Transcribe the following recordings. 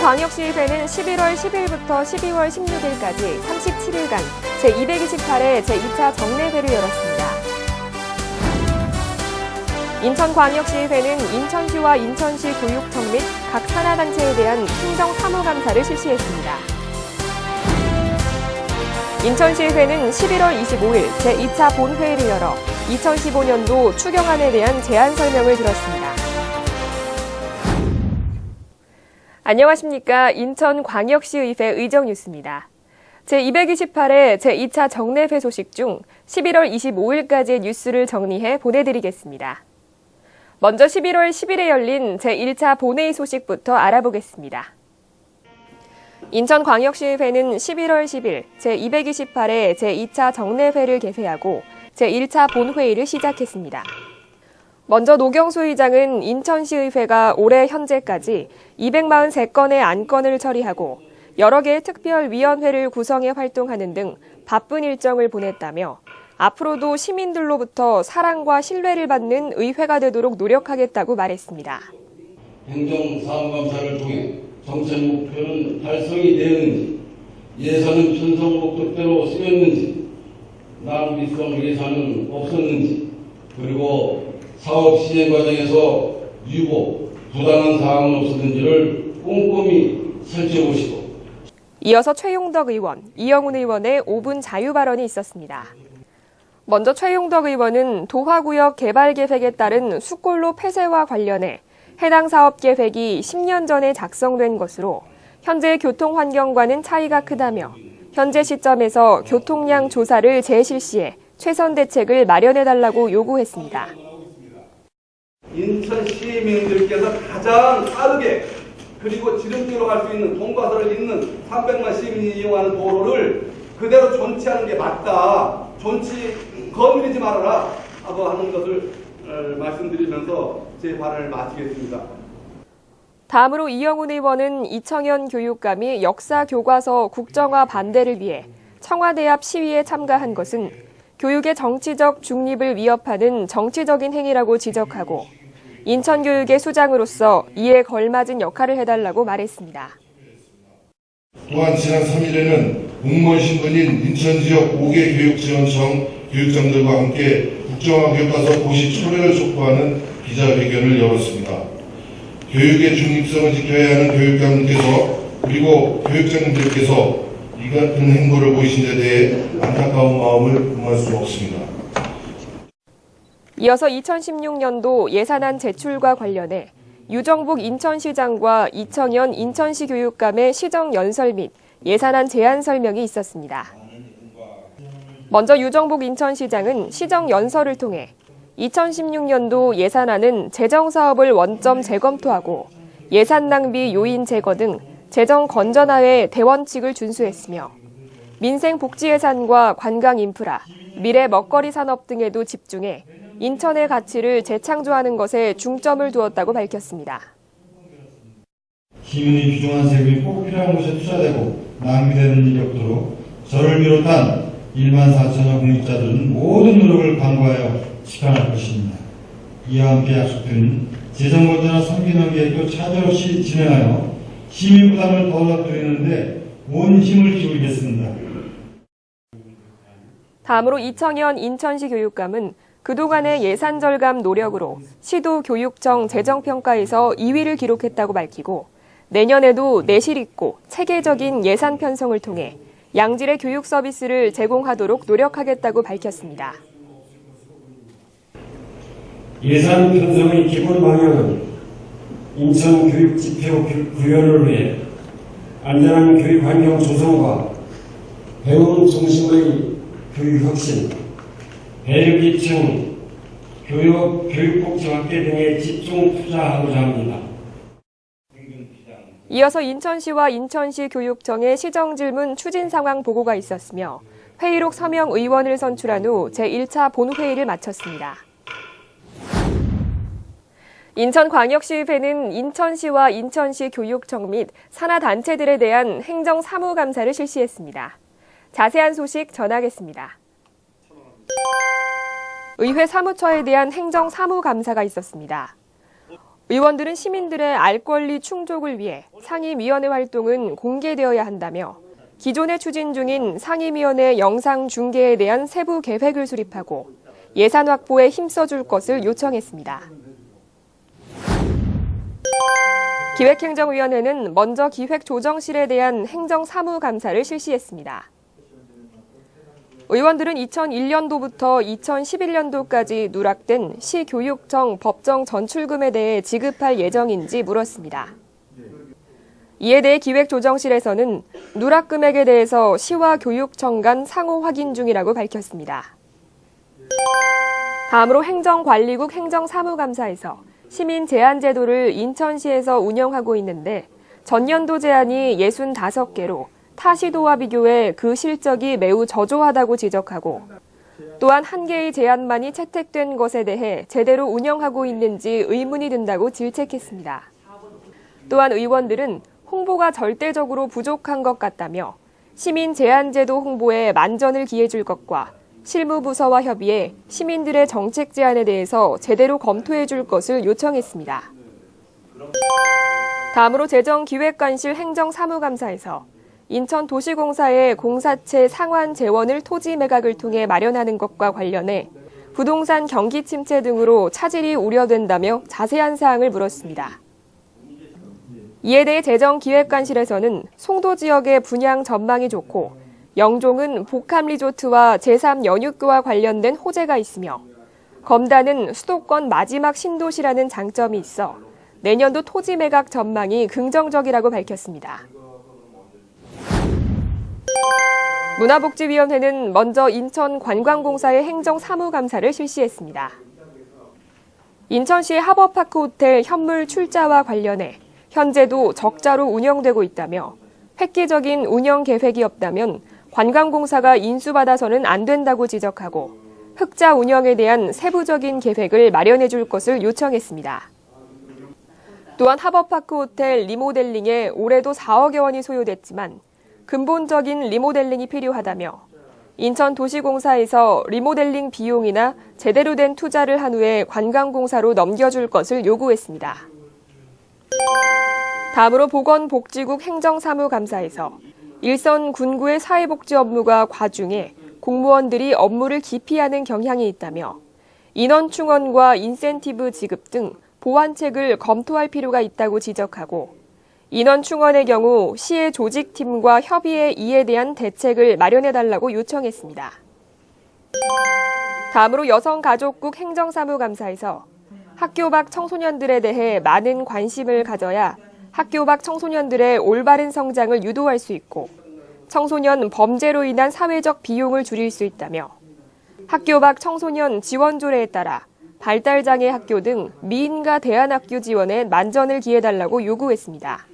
인천광역시의회는 11월 10일부터 12월 16일까지 37일간 제228회 제2차 정례회를 열었습니다. 인천광역시의회는 인천시와 인천시 교육청 및 각 산하단체에 대한 행정사무감사를 실시했습니다. 인천시의회는 11월 25일 제2차 본회의를 열어 2015년도 추경안에 대한 제안 설명을 들었습니다. 안녕하십니까. 인천광역시의회 의정뉴스입니다. 제228회 제2차 정례회 소식 중 11월 25일까지의 뉴스를 정리해 보내드리겠습니다. 먼저 11월 10일에 열린 제1차 본회의 소식부터 알아보겠습니다. 인천광역시의회는 11월 10일 제228회 제2차 정례회를 개회하고 제1차 본회의를 시작했습니다. 먼저 노경수 의장은 인천시의회가 올해 현재까지 243건의 안건을 처리하고 여러 개의 특별위원회를 구성해 활동하는 등 바쁜 일정을 보냈다며 앞으로도 시민들로부터 사랑과 신뢰를 받는 의회가 되도록 노력하겠다고 말했습니다. 행정사무감사를 통해 정책 목표는 달성이 되었는지, 예산은 편성 목적대로 쓰였는지, 낭비성 예산은 없었는지, 그리고 사업 시행 과정에서 유보, 부당한 사항은 없었는지를 꼼꼼히 살펴보시고 이어서 최용덕 의원, 이영훈 의원의 5분 자유 발언이 있었습니다. 먼저 최용덕 의원은 도화구역 개발 계획에 따른 숫골로 폐쇄와 관련해 해당 사업 계획이 10년 전에 작성된 것으로 현재 교통 환경과는 차이가 크다며 현재 시점에서 교통량 조사를 재실시해 최선 대책을 마련해달라고 요구했습니다. 인천 시민들께서 가장 빠르게 그리고 지름길로 갈 수 있는 동과서를 잇는 300만 시민이 이용하는 도로를 그대로 존치하는 게 맞다. 존치 건드리지 말아라 하고 하는 것을 말씀드리면서 제 발언을 마치겠습니다. 다음으로 이영훈 의원은 이청현 교육감이 역사 교과서 국정화 반대를 위해 청와대 앞 시위에 참가한 것은 교육의 정치적 중립을 위협하는 정치적인 행위라고 지적하고 인천교육의 수장으로서 이에 걸맞은 역할을 해달라고 말했습니다. 또한 지난 3일에는 공무원 신분인 인천지역 5개 교육지원청 교육장들과 함께 국정화 교과서 고시 철회를 촉구하는 기자회견을 열었습니다. 교육의 중립성을 지켜야 하는 교육감들께서 그리고 교육장님들께서 이 같은 행보를 보이신 데 대해 안타까운 마음을 금할 수 없습니다. 이어서 2016년도 예산안 제출과 관련해 유정북 인천시장과 이청현 인천시 교육감의 시정 연설 및 예산안 제안 설명이 있었습니다. 먼저 유정북 인천시장은 시정 연설을 통해 2016년도 예산안은 재정사업을 원점 재검토하고 예산 낭비 요인 제거 등 재정 건전화의 대원칙을 준수했으며 민생 복지 예산과 관광 인프라, 미래 먹거리 산업 등에도 집중해 인천의 가치를 재창조하는 것에 중점을 두었다고 밝혔습니다. 시민의 귀중한 세금이 꼭 필요한 곳에 투자되고 낭비되는 일이 없도록 저를 비롯한 1만 4천여 공직자들은 모든 노력을 강구하여 지켜낼 것입니다. 이와 함께 약속된 재정 건전화 3기년 계획도 차질 없이 진행하여 시민 부담을 덜어드리는데 온 힘을 기울이겠습니다. 다음으로 이청현 인천시 교육감은 그동안의 예산 절감 노력으로 시도 교육청 재정평가에서 2위를 기록했다고 밝히고 내년에도 내실 있고 체계적인 예산 편성을 통해 양질의 교육 서비스를 제공하도록 노력하겠다고 밝혔습니다. 예산 편성의 기본 방향은 인천 교육 지표 구현을 위해 안전한 교육 환경 조성과 배움 중심의 교육 혁신, 배려기층, 교육복지 확대 등에 집중 투자하고자 합니다. 이어서 인천시와 인천시 교육청의 시정질문 추진 상황 보고가 있었으며 회의록 서명 의원을 선출한 후 제1차 본회의를 마쳤습니다. 인천광역시의회는 인천시와 인천시 교육청 및 산하단체들에 대한 행정사무감사를 실시했습니다. 자세한 소식 전하겠습니다. 의회 사무처에 대한 행정사무감사가 있었습니다. 의원들은 시민들의 알 권리 충족을 위해 상임위원회 활동은 공개되어야 한다며 기존에 추진 중인 상임위원회 영상 중계에 대한 세부 계획을 수립하고 예산 확보에 힘써줄 것을 요청했습니다. 기획행정위원회는 먼저 기획조정실에 대한 행정사무감사를 실시했습니다. 의원들은 2001년도부터 2011년도까지 누락된 시교육청 법정 전출금에 대해 지급할 예정인지 물었습니다. 이에 대해 기획조정실에서는 누락 금액에 대해서 시와 교육청 간 상호 확인 중이라고 밝혔습니다. 다음으로 행정관리국 행정사무감사에서 시민 제한 제도를 인천시에서 운영하고 있는데 전년도 제한이 65개로 타 시도와 비교해 그 실적이 매우 저조하다고 지적하고 또한 한 개의 제안만이 채택된 것에 대해 제대로 운영하고 있는지 의문이 든다고 질책했습니다. 또한 의원들은 홍보가 절대적으로 부족한 것 같다며 시민 제안제도 홍보에 만전을 기해줄 것과 실무부서와 협의해 시민들의 정책 제안에 대해서 제대로 검토해줄 것을 요청했습니다. 다음으로 재정기획관실 행정사무감사에서 인천도시공사의 공사채 상환 재원을 토지 매각을 통해 마련하는 것과 관련해 부동산 경기 침체 등으로 차질이 우려된다며 자세한 사항을 물었습니다. 이에 대해 재정기획관실에서는 송도 지역의 분양 전망이 좋고 영종은 복합리조트와 제3연육교와 관련된 호재가 있으며 검단은 수도권 마지막 신도시라는 장점이 있어 내년도 토지 매각 전망이 긍정적이라고 밝혔습니다. 문화복지위원회는 먼저 인천관광공사의 행정사무감사를 실시했습니다. 인천시의 하버파크 호텔 현물 출자와 관련해 현재도 적자로 운영되고 있다며 획기적인 운영 계획이 없다면 관광공사가 인수받아서는 안 된다고 지적하고 흑자 운영에 대한 세부적인 계획을 마련해 줄 것을 요청했습니다. 또한 하버파크 호텔 리모델링에 올해도 4억여 원이 소요됐지만 근본적인 리모델링이 필요하다며 인천도시공사에서 리모델링 비용이나 제대로 된 투자를 한 후에 관광공사로 넘겨줄 것을 요구했습니다. 다음으로 보건복지국 행정사무감사에서 일선 군구의 사회복지 업무가 과중해 공무원들이 업무를 기피하는 경향이 있다며 인원 충원과 인센티브 지급 등 보완책을 검토할 필요가 있다고 지적하고 인원 충원의 경우 시의 조직팀과 협의해 이에 대한 대책을 마련해달라고 요청했습니다. 다음으로 여성가족국 행정사무감사에서 학교 밖 청소년들에 대해 많은 관심을 가져야 학교 밖 청소년들의 올바른 성장을 유도할 수 있고 청소년 범죄로 인한 사회적 비용을 줄일 수 있다며 학교 밖 청소년 지원 조례에 따라 발달장애 학교 등 미인가 대안학교 지원에 만전을 기해달라고 요구했습니다.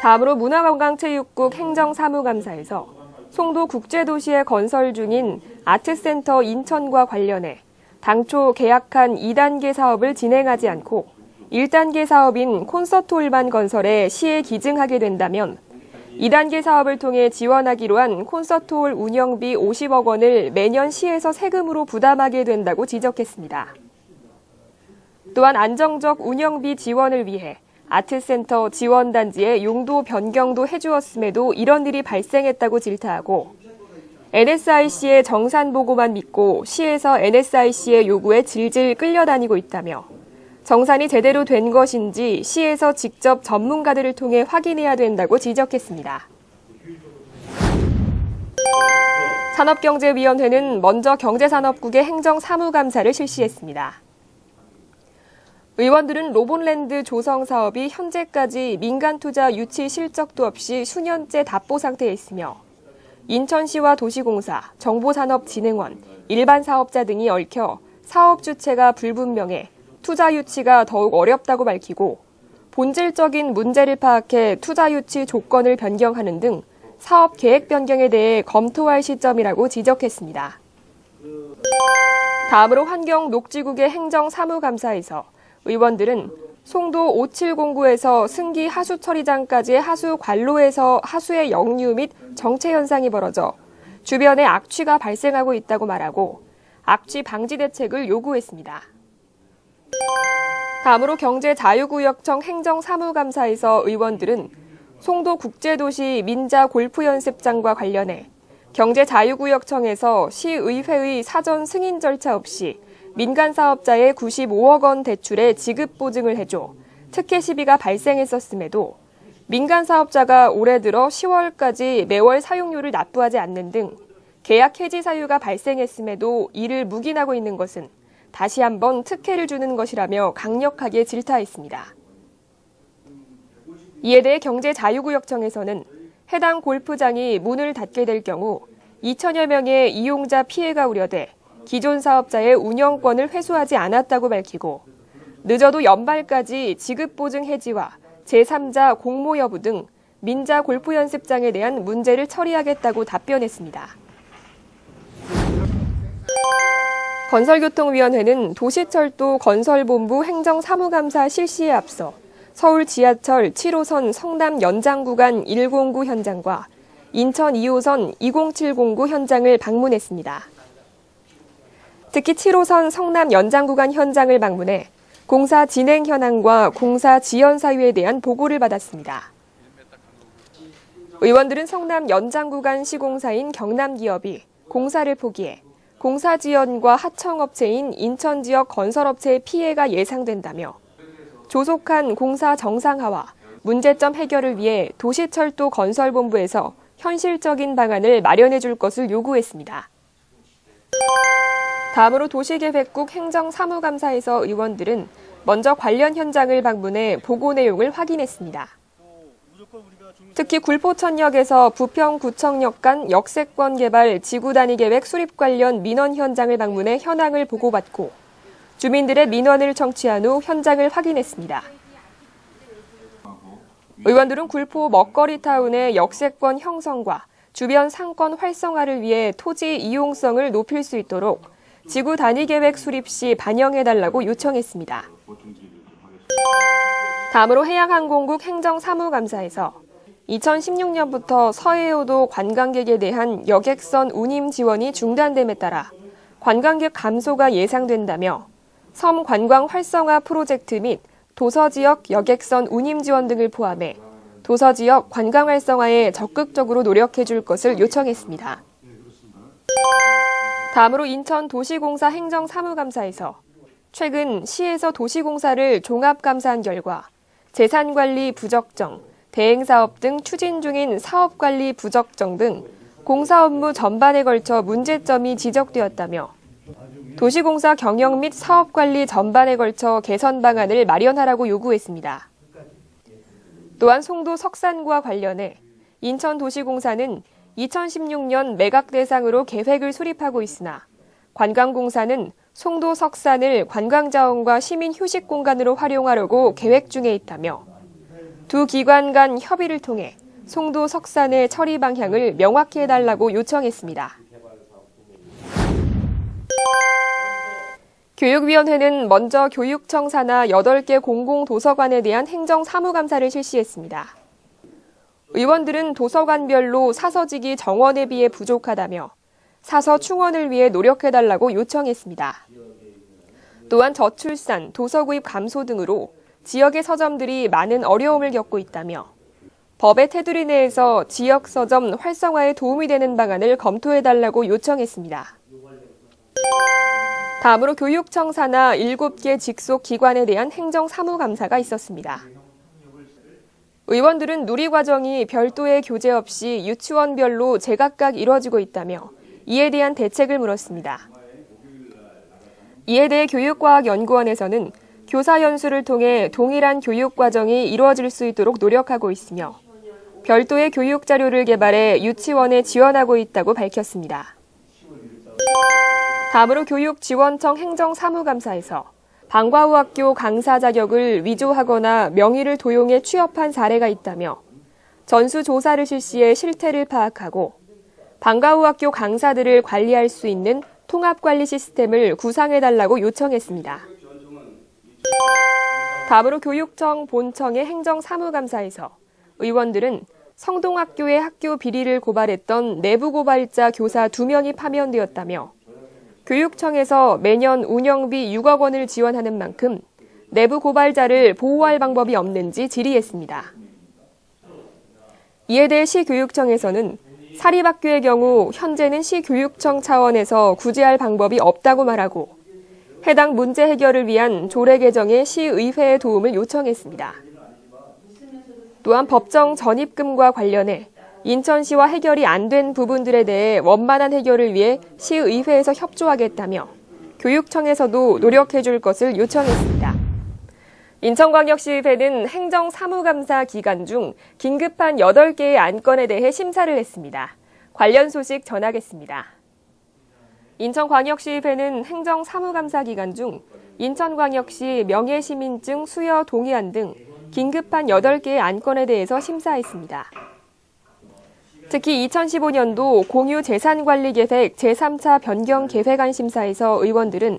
다음으로 문화관광체육국 행정사무감사에서 송도 국제도시에 건설 중인 아트센터 인천과 관련해 당초 계약한 2단계 사업을 진행하지 않고 1단계 사업인 콘서트홀만 건설에 시에 기증하게 된다면 2단계 사업을 통해 지원하기로 한 콘서트홀 운영비 50억 원을 매년 시에서 세금으로 부담하게 된다고 지적했습니다. 또한 안정적 운영비 지원을 위해 아트센터 지원단지의 용도 변경도 해주었음에도 이런 일이 발생했다고 질타하고 NSIC의 정산보고만 믿고 시에서 NSIC의 요구에 질질 끌려다니고 있다며 정산이 제대로 된 것인지 시에서 직접 전문가들을 통해 확인해야 된다고 지적했습니다. 산업경제위원회는 먼저 경제산업국의 행정사무감사를 실시했습니다. 의원들은 로봇랜드 조성 사업이 현재까지 민간투자 유치 실적도 없이 수년째 답보 상태에 있으며 인천시와 도시공사, 정보산업진흥원, 일반 사업자 등이 얽혀 사업 주체가 불분명해 투자 유치가 더욱 어렵다고 밝히고 본질적인 문제를 파악해 투자 유치 조건을 변경하는 등 사업 계획 변경에 대해 검토할 시점이라고 지적했습니다. 다음으로 환경녹지국의 행정사무감사에서 의원들은 송도 5709에서 승기 하수처리장까지의 하수 관로에서 하수의 역류 및 정체 현상이 벌어져 주변에 악취가 발생하고 있다고 말하고 악취 방지 대책을 요구했습니다. 다음으로 경제자유구역청 행정사무감사에서 의원들은 송도국제도시 민자골프연습장과 관련해 경제자유구역청에서 시의회의 사전 승인 절차 없이 민간사업자의 95억 원 대출에 지급 보증을 해줘 특혜 시비가 발생했었음에도 민간사업자가 올해 들어 10월까지 매월 사용료를 납부하지 않는 등 계약 해지 사유가 발생했음에도 이를 묵인하고 있는 것은 다시 한번 특혜를 주는 것이라며 강력하게 질타했습니다. 이에 대해 경제자유구역청에서는 해당 골프장이 문을 닫게 될 경우 2천여 명의 이용자 피해가 우려돼 기존 사업자의 운영권을 회수하지 않았다고 밝히고 늦어도 연말까지 지급보증 해지와 제3자 공모 여부 등 민자 골프연습장에 대한 문제를 처리하겠다고 답변했습니다. 건설교통위원회는 도시철도 건설본부 행정사무감사 실시에 앞서 서울 지하철 7호선 성남 연장구간 109 현장과 인천 2호선 20709 현장을 방문했습니다. 특히 7호선 성남 연장구간 현장을 방문해 공사 진행 현황과 공사 지연 사유에 대한 보고를 받았습니다. 의원들은 성남 연장구간 시공사인 경남기업이 공사를 포기해 공사 지연과 하청업체인 인천 지역 건설업체의 피해가 예상된다며 조속한 공사 정상화와 문제점 해결을 위해 도시철도 건설본부에서 현실적인 방안을 마련해 줄 것을 요구했습니다. 다음으로 도시계획국 행정사무감사에서 의원들은 먼저 관련 현장을 방문해 보고 내용을 확인했습니다. 특히 굴포천역에서 부평구청역 간 역세권 개발 지구단위 계획 수립 관련 민원 현장을 방문해 현황을 보고받고 주민들의 민원을 청취한 후 현장을 확인했습니다. 의원들은 굴포 먹거리타운의 역세권 형성과 주변 상권 활성화를 위해 토지 이용성을 높일 수 있도록 지구단위 계획 수립 시 반영해달라고 요청했습니다. 다음으로 해양항공국 행정사무감사에서 2016년부터 서해오도 관광객에 대한 여객선 운임 지원이 중단됨에 따라 관광객 감소가 예상된다며 섬 관광 활성화 프로젝트 및 도서지역 여객선 운임 지원 등을 포함해 도서지역 관광 활성화에 적극적으로 노력해 줄 것을 요청했습니다. 다음으로 인천도시공사 행정사무감사에서 최근 시에서 도시공사를 종합감사한 결과 재산관리 부적정, 대행사업 등 추진 중인 사업관리 부적정 등 공사 업무 전반에 걸쳐 문제점이 지적되었다며 도시공사 경영 및 사업관리 전반에 걸쳐 개선 방안을 마련하라고 요구했습니다. 또한 송도 석산구와 관련해 인천도시공사는 2016년 매각 대상으로 계획을 수립하고 있으나 관광공사는 송도 석산을 관광자원과 시민 휴식 공간으로 활용하려고 계획 중에 있다며 두 기관 간 협의를 통해 송도 석산의 처리 방향을 명확히 해달라고 요청했습니다. 교육위원회는 먼저 교육청 산하 8개 공공도서관에 대한 행정사무감사를 실시했습니다. 의원들은 도서관별로 사서지기 정원에 비해 부족하다며 사서 충원을 위해 노력해달라고 요청했습니다. 또한 저출산, 도서 구입 감소 등으로 지역의 서점들이 많은 어려움을 겪고 있다며 법의 테두리 내에서 지역 서점 활성화에 도움이 되는 방안을 검토해달라고 요청했습니다. 다음으로 교육청 산하 7개 직속 기관에 대한 행정사무감사가 있었습니다. 의원들은 누리과정이 별도의 교재 없이 유치원별로 제각각 이뤄지고 있다며 이에 대한 대책을 물었습니다. 이에 대해 교육과학연구원에서는 교사 연수를 통해 동일한 교육과정이 이루어질 수 있도록 노력하고 있으며 별도의 교육 자료를 개발해 유치원에 지원하고 있다고 밝혔습니다. 다음으로 교육지원청 행정사무감사에서 방과후 학교 강사 자격을 위조하거나 명의를 도용해 취업한 사례가 있다며 전수조사를 실시해 실태를 파악하고 방과후 학교 강사들을 관리할 수 있는 통합관리 시스템을 구상해달라고 요청했습니다. 다음으로 교육청 본청의 행정사무감사에서 의원들은 성동학교의 학교 비리를 고발했던 내부고발자 교사 2명이 파면되었다며 교육청에서 매년 운영비 6억 원을 지원하는 만큼 내부 고발자를 보호할 방법이 없는지 질의했습니다. 이에 대해 시교육청에서는 사립학교의 경우 현재는 시교육청 차원에서 구제할 방법이 없다고 말하고 해당 문제 해결을 위한 조례 개정에 시의회의 도움을 요청했습니다. 또한 법정 전입금과 관련해 인천시와 해결이 안 된 부분들에 대해 원만한 해결을 위해 시의회에서 협조하겠다며 교육청에서도 노력해 줄 것을 요청했습니다. 인천광역시의회는 행정사무감사 기간 중 긴급한 8개의 안건에 대해 심사를 했습니다. 관련 소식 전하겠습니다. 인천광역시의회는 행정사무감사 기간 중 인천광역시 명예시민증 수여 동의안 등 긴급한 8개의 안건에 대해서 심사했습니다. 특히 2015년도 공유재산관리계획 제3차 변경계획안 심사에서 의원들은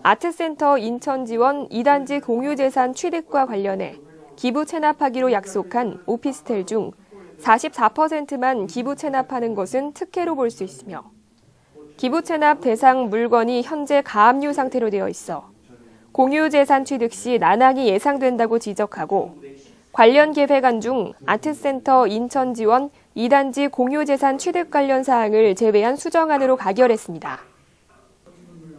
아트센터 인천 지원 2단지 공유재산 취득과 관련해 기부 체납하기로 약속한 오피스텔 중 44%만 기부 체납하는 것은 특혜로 볼 수 있으며 기부 체납 대상 물건이 현재 가압류 상태로 되어 있어 공유재산 취득 시 난항이 예상된다고 지적하고 관련 계획안 중 아트센터 인천 지원 2단지 공유재산 취득 관련 사항을 제외한 수정안으로 가결했습니다.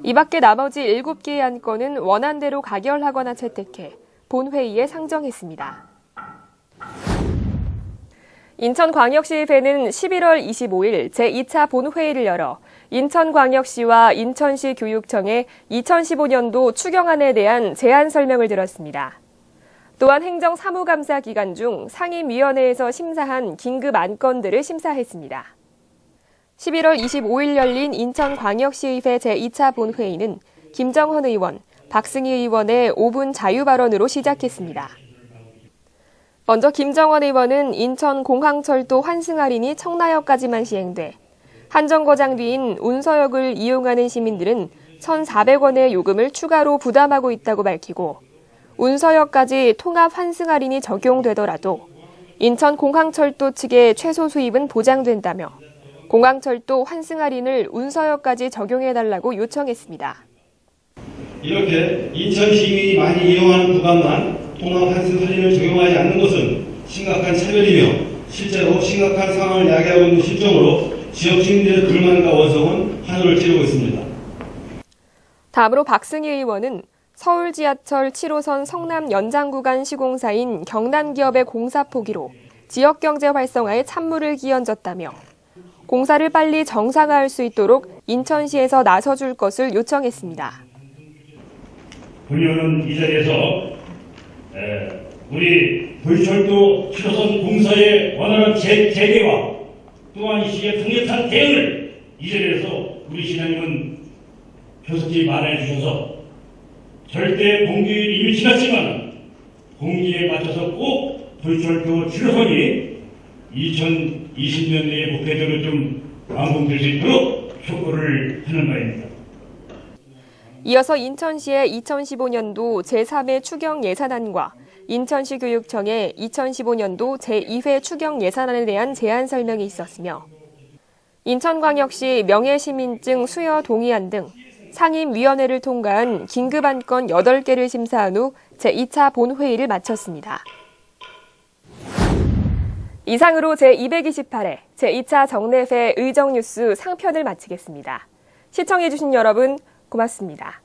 이 밖에 나머지 7개의 안건은 원안대로 가결하거나 채택해 본회의에 상정했습니다. 인천광역시의회는 11월 25일 제2차 본회의를 열어 인천광역시와 인천시 교육청에 2015년도 추경안에 대한 제안 설명을 들었습니다. 또한 행정사무감사 기간 중 상임위원회에서 심사한 긴급 안건들을 심사했습니다. 11월 25일 열린 인천광역시의회 제2차 본회의는 김정헌 의원, 박승희 의원의 5분 자유발언으로 시작했습니다. 먼저 김정헌 의원은 인천공항철도 환승 할인이 청라역까지만 시행돼 한정거장 뒤인 운서역을 이용하는 시민들은 1,400원의 요금을 추가로 부담하고 있다고 밝히고 운서역까지 통합 환승 할인이 적용되더라도 인천공항철도 측의 최소 수입은 보장된다며 공항철도 환승 할인을 운서역까지 적용해달라고 요청했습니다. 이렇게 인천 시민이 많이 이용하는 구간만 통합 환승 할인을 적용하지 않는 것은 심각한 차별이며 실제로 심각한 상황을 야기하고 있는 실정으로 지역 주민들의 불만과 원성은 하늘을 찌르고 있습니다. 다음으로 박승희 의원은 서울 지하철 7호선 성남 연장 구간 시공사인 경남기업의 공사 포기로 지역 경제 활성화에 찬물을 끼얹었다며 공사를 빨리 정상화할 수 있도록 인천시에서 나서줄 것을 요청했습니다. 군의원은 이 자리에서 우리 불철도 7호선 공사의 원활한 재개와 또한 시의 강력한 대응을 이 자리에서 우리 시장님은 교섭지 말해 주셔서 절대 공기율 이미 지났지만 공기에 맞춰서 꼭 불철도 7호선이 2020년대의 목표대로 좀 완공될 수 있도록 촉구를 하는 바입니다. 이어서 인천시의 2015년도 제3회 추경 예산안과 인천시 교육청의 2015년도 제2회 추경 예산안에 대한 제안 설명이 있었으며 인천광역시 명예시민증 수여 동의안 등 상임위원회를 통과한 긴급안건 8개를 심사한 후 제2차 본회의를 마쳤습니다. 이상으로 제228회 제2차 정례회 의정뉴스 상편을 마치겠습니다. 시청해주신 여러분 고맙습니다.